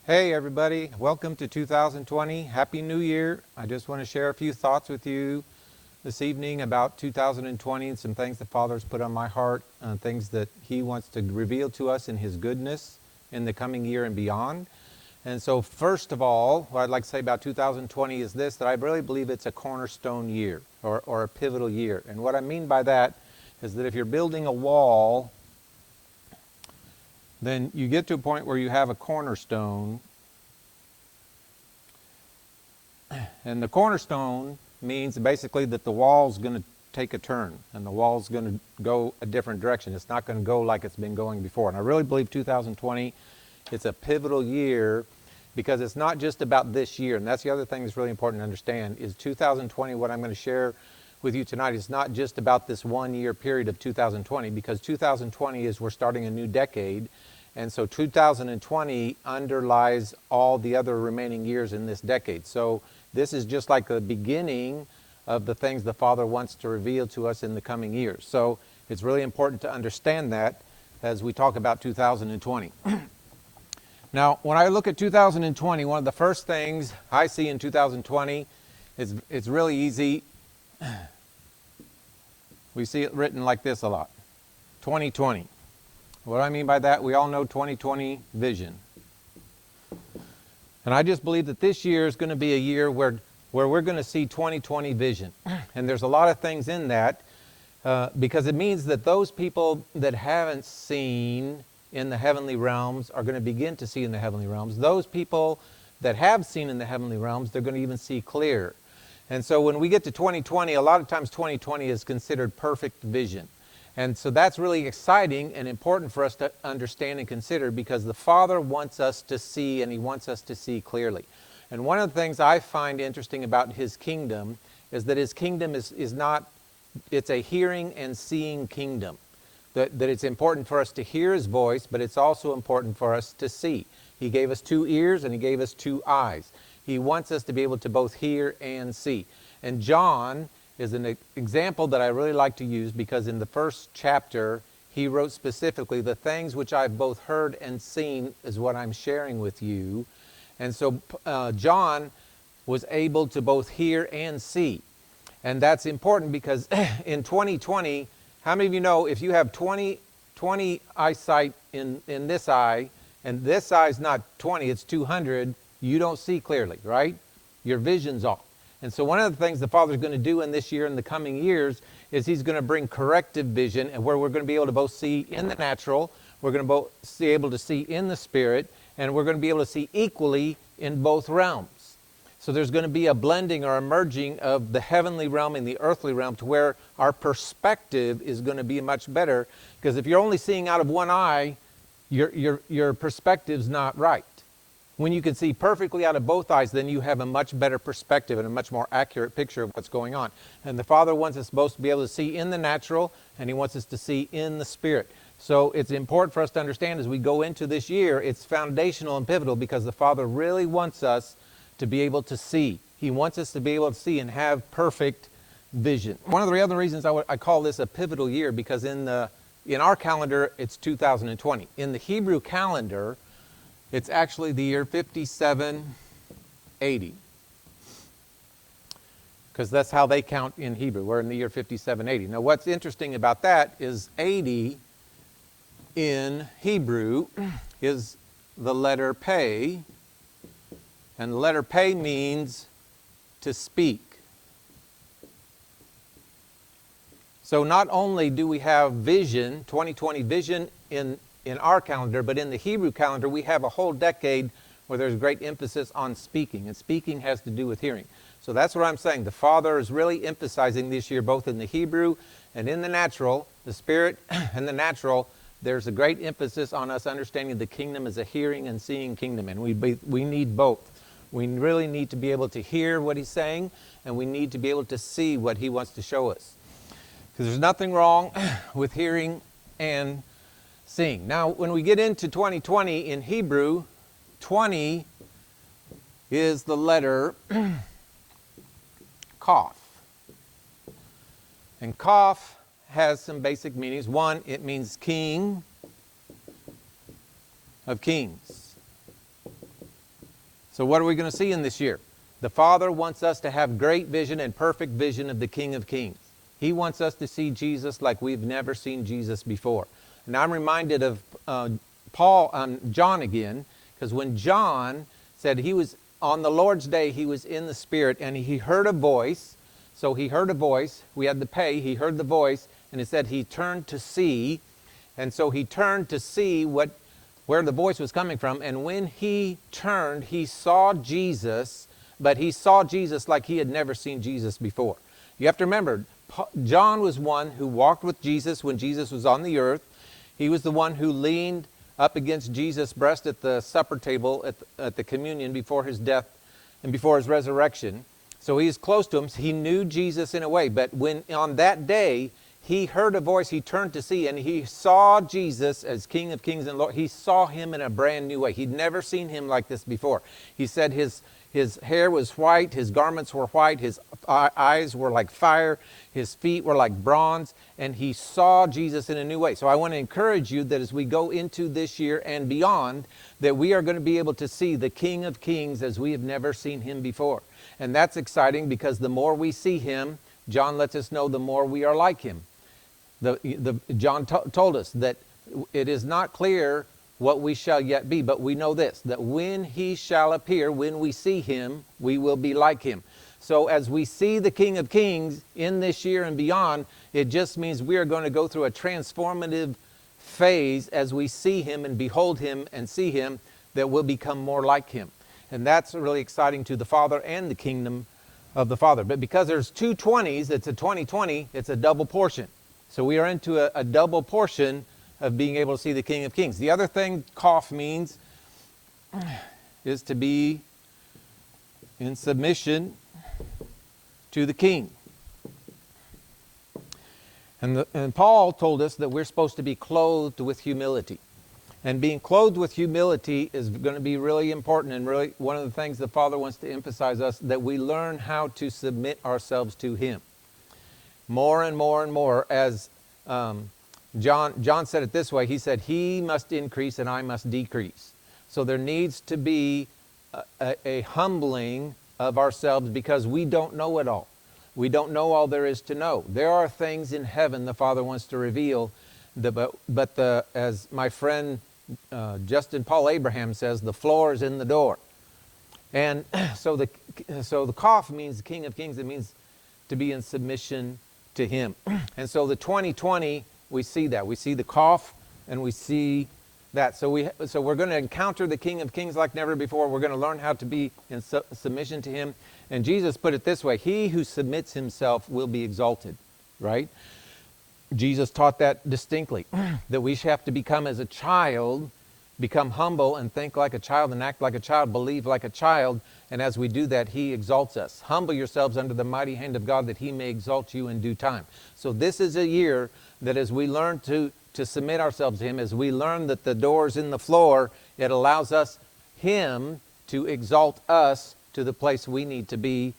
Hey everybody, welcome to 2020. Happy New Year. I just want to share a few thoughts with you this evening about 2020 and some things the Father's put on my heart, things that He wants to reveal to us in His goodness in the coming year and beyond. And so first of all, what I'd like to say about 2020 is this, that I really believe it's a cornerstone year or a pivotal year. And what I mean by that is that if you're building a wall, then you get to a point where you have a cornerstone. And the cornerstone means basically that the wall's going to take a turn and the wall's going to go a different direction. It's not going to go like it's been going before. And I really believe 2020, it's a pivotal year because it's not just about this year. And that's the other thing that's really important to understand is 2020, what I'm going to share with you tonight is not just about this 1 year period of 2020, because 2020 is we're starting a new decade. And so 2020 underlies all the other remaining years in this decade. So this is just like the beginning of the things the Father wants to reveal to us in the coming years. So it's really important to understand that as we talk about 2020. Now, when I look at 2020, one of the first things I see in 2020 is it's really easy. We see it written like this a lot. 2020. What do I mean by that? We all know 2020 vision. And I just believe that this year is going to be a year where we're going to see 2020 vision. And there's a lot of things in that because it means that those people that haven't seen in the heavenly realms are going to begin to see in the heavenly realms. Those people that have seen in the heavenly realms, they're going to even see clear. And so when we get to 2020, a lot of times 2020 is considered perfect vision. And so that's really exciting and important for us to understand and consider because the Father wants us to see and He wants us to see clearly. And one of the things I find interesting about His kingdom is that His kingdom is not, it's a hearing and seeing kingdom. That it's important for us to hear His voice, but it's also important for us to see. He gave us 2 ears and He gave us 2 eyes. He wants us to be able to both hear and see. And John is an example that I really like to use because in the first chapter, he wrote specifically, the things which I've both heard and seen is what I'm sharing with you. And so John was able to both hear and see. And that's important because in 2020, how many of you know if you have 20 eyesight in this eye, and this eye is not 20, it's 200, you don't see clearly, right? Your vision's off. And so one of the things the Father's going to do in this year and the coming years is He's going to bring corrective vision, and where we're going to be able to both see in the natural, we're going to both be able to see in the spirit, and we're going to be able to see equally in both realms. So there's going to be a blending or a merging of the heavenly realm and the earthly realm to where our perspective is going to be much better, because if you're only seeing out of one eye, your perspective's not right. When you can see perfectly out of both eyes, then you have a much better perspective and a much more accurate picture of what's going on. And the Father wants us both to be able to see in the natural, and He wants us to see in the spirit. So it's important for us to understand as we go into this year, it's foundational and pivotal because the Father really wants us to be able to see. He wants us to be able to see and have perfect vision. One of the other reasons I call this a pivotal year because in our calendar, it's 2020. In the Hebrew calendar, it's actually the year 5780. Because that's how they count in Hebrew. We're in the year 5780. Now what's interesting about that is 80 in Hebrew is the letter Pei. And the letter Pei means to speak. So not only do we have vision, 2020 vision in our calendar, but in the Hebrew calendar, we have a whole decade where there's great emphasis on speaking, and speaking has to do with hearing. So that's what I'm saying. The Father is really emphasizing this year, both in the Hebrew and in the natural, the spirit and the natural, there's a great emphasis on us understanding the kingdom is a hearing and seeing kingdom, and we need both. We really need to be able to hear what He's saying, and we need to be able to see what He wants to show us. Because there's nothing wrong with hearing and seeing. Now, when we get into 2020 in Hebrew, 20 is the letter Kaf. And Kaf has some basic meanings. One, it means king of kings. So what are we going to see in this year? The Father wants us to have great vision and perfect vision of the King of Kings. He wants us to see Jesus like we've never seen Jesus before. And I'm reminded of John again, because when John said he was on the Lord's day, he was in the Spirit and he heard a voice. So he heard a voice. We had to pay. He heard the voice, and it said he turned to see. And so he turned to see where the voice was coming from. And when he turned, he saw Jesus, but he saw Jesus like he had never seen Jesus before. You have to remember, John was one who walked with Jesus when Jesus was on the earth. He was the one who leaned up against Jesus' breast at the supper table at the communion before his death and before his resurrection. So he is close to him. He knew Jesus in a way. But when on that day he heard a voice, he turned to see, and he saw Jesus as King of Kings and Lord. He saw him in a brand new way. He'd never seen him like this before. He said his hair was white, his garments were white, his eyes were like fire, his feet were like bronze, and he saw Jesus in a new way. So I want to encourage you that as we go into this year and beyond, that we are going to be able to see the King of Kings as we have never seen him before. And that's exciting, because the more we see him, John lets us know, the more we are like him. John told us that it is not clear what we shall yet be, but we know this, that when he shall appear, when we see him, we will be like him. So as we see the King of Kings in this year and beyond, it just means we are going to go through a transformative phase as we see him and behold him and see him, that will become more like him. And that's really exciting to the Father and the kingdom of the Father. But because there's two 20s, it's a 2020, it's a double portion. So we are into a double portion of being able to see the King of Kings. The other thing Koph means is to be in submission to the King. And Paul told us that we're supposed to be clothed with humility. And being clothed with humility is going to be really important, and really one of the things the Father wants to emphasize us, that we learn how to submit ourselves to him. More and more and more, as John said it this way. He said, he must increase and I must decrease. So there needs to be a humbling of ourselves, because we don't know it all. We don't know all there is to know. There are things in heaven the Father wants to reveal, as my friend Justin Paul Abraham says, the floor is in the door. And so the Koph means the King of Kings. It means to be in submission to him. And so the 2020, we see that. We see the Koph, and we see that. So we're going to encounter the King of Kings like never before. We're going to learn how to be in submission to him. And Jesus put it this way: he who submits himself will be exalted, right? Jesus taught that distinctly, that we have to become as a child, become humble and think like a child and act like a child, believe like a child. And as we do that, he exalts us. Humble yourselves under the mighty hand of God, that he may exalt you in due time. So this is a year that as we learn to submit ourselves to him, as we learn that the door's in the floor, it allows him to exalt us to the place we need to be.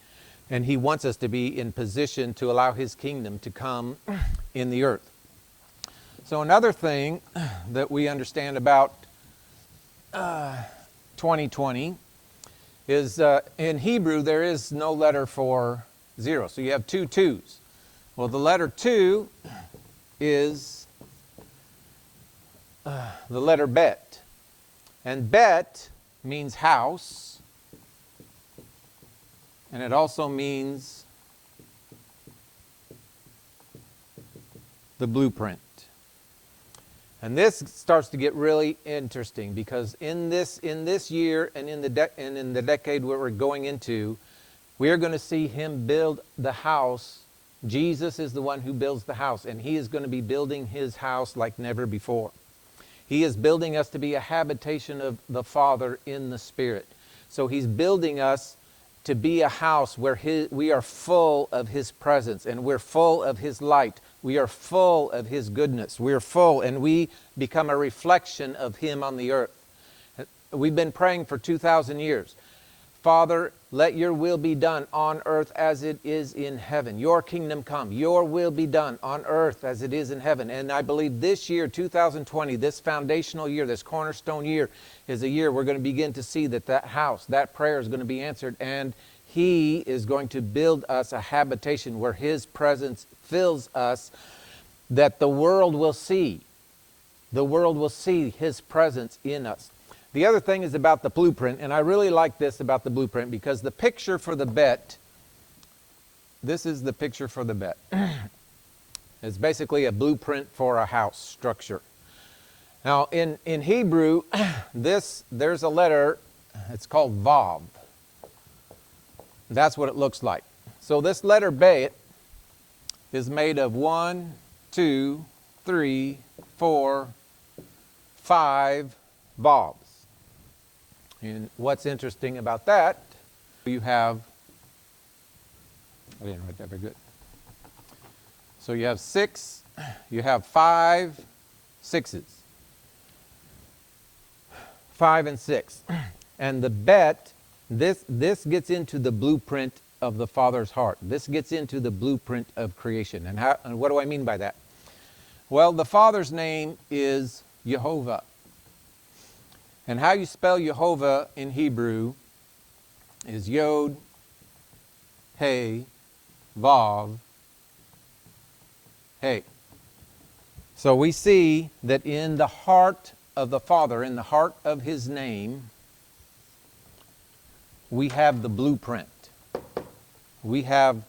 And he wants us to be in position to allow his kingdom to come in the earth. So another thing that we understand about 2020 is in Hebrew there is no letter for 0. So you have two 2s. Well, the letter 2 is the letter Bet. And Bet means house. And it also means the blueprint. And this starts to get really interesting, because in this year and in the decade where we're going into, we are going to see him build the house. Jesus is the one who builds the house, and he is going to be building his house like never before. He is building us to be a habitation of the Father in the Spirit. So he's building us to be a house where we are full of his presence, and we're full of his light. We are full of his goodness. We're full, and we become a reflection of him on the earth. We've been praying for 2,000 years. Father, let your will be done on earth as it is in heaven. Your kingdom come. Your will be done on earth as it is in heaven. And I believe this year, 2020, this foundational year, this cornerstone year, is a year we're going to begin to see that house, that prayer is going to be answered. And He is going to build us a habitation where His presence fills us, that the world will see. The world will see His presence in us. The other thing is about the blueprint, and I really like this about the blueprint because the picture for the bet, this is the picture for the bet. It's basically a blueprint for a house structure. Now in Hebrew, there's a letter, it's called Vav. That's what it looks like. So this letter Bet is made of 1, 2, 3, 4, 5 Vavs. And what's interesting about that, you have, I didn't write that very good. So you have 6, you have 5 6s. 5 and 6. And the bet, this gets into the blueprint of the Father's heart. This gets into the blueprint of creation. And what do I mean by that? Well, the Father's name is Jehovah. And how you spell Jehovah in Hebrew is Yod, Hey, Vav, Hey. So we see that in the heart of the Father, in the heart of His name, we have the blueprint. We have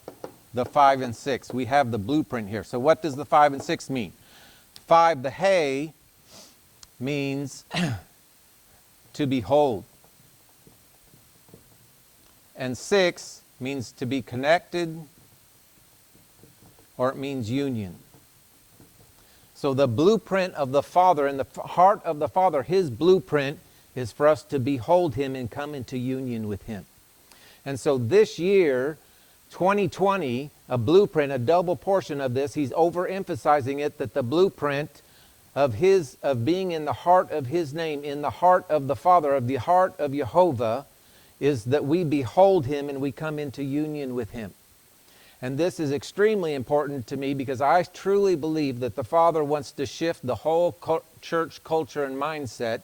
the 5 and 6. We have the blueprint here. So what does the 5 and 6 mean? 5, the Hey, means to behold. And 6 means to be connected, or it means union. So the blueprint of the Father, in the heart of the Father, His blueprint is for us to behold Him and come into union with Him. And so this year, 2020, a blueprint, a double portion of this, He's overemphasizing it, that the blueprint of being in the heart of His name, in the heart of the Father, of the heart of Jehovah, is that we behold Him and we come into union with Him. And this is extremely important to me because I truly believe that the Father wants to shift the whole church culture and mindset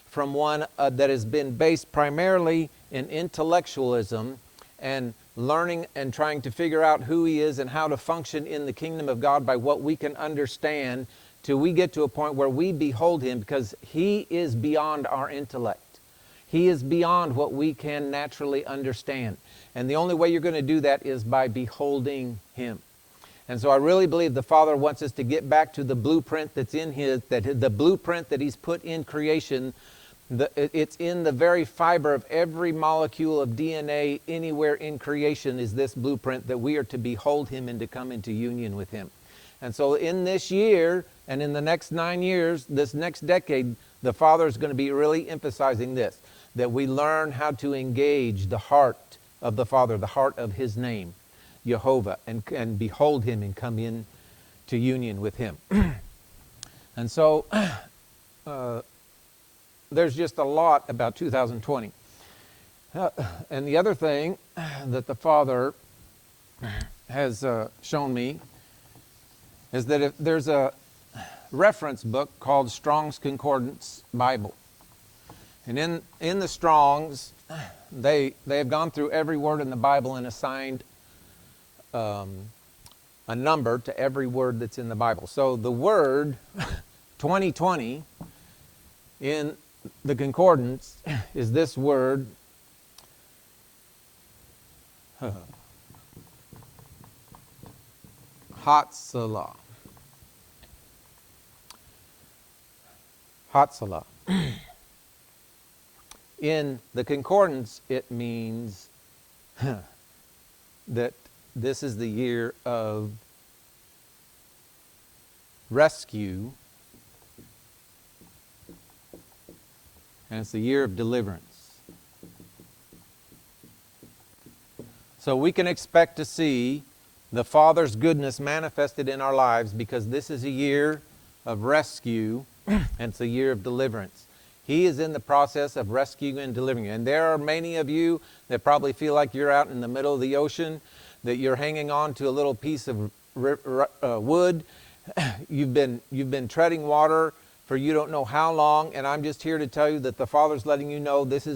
from one that has been based primarily in intellectualism and learning and trying to figure out who He is and how to function in the kingdom of God by what we can understand, till we get to a point where we behold Him, because He is beyond our intellect. He is beyond what we can naturally understand. And the only way you're going to do that is by beholding Him. And so I really believe the Father wants us to get back to the blueprint that's in the blueprint that He's put in creation. It's in the very fiber of every molecule of DNA anywhere in creation is this blueprint, that we are to behold Him and to come into union with Him. And so in this year and in the next 9 years, this next decade, the Father is going to be really emphasizing this, that we learn how to engage the heart of the Father, the heart of His name, Jehovah, and behold Him and come in to union with Him. And so there's just a lot about 2020. And the other thing that the Father has shown me is that if there's a reference book called Strong's Concordance Bible. And in the Strong's, they have gone through every word in the Bible and assigned a number to every word that's in the Bible. So the word 2020 in the concordance is this word Hatzalah. Hatzalah. In the concordance, it means that this is the year of rescue, and it's the year of deliverance. So we can expect to see the Father's goodness manifested in our lives, because this is a year of rescue and it's a year of deliverance. He is in the process of rescuing and delivering you. And there are many of you that probably feel like you're out in the middle of the ocean, that you're hanging on to a little piece of wood. You've been treading water for you don't know how long, and I'm just here to tell you that the Father's letting you know this is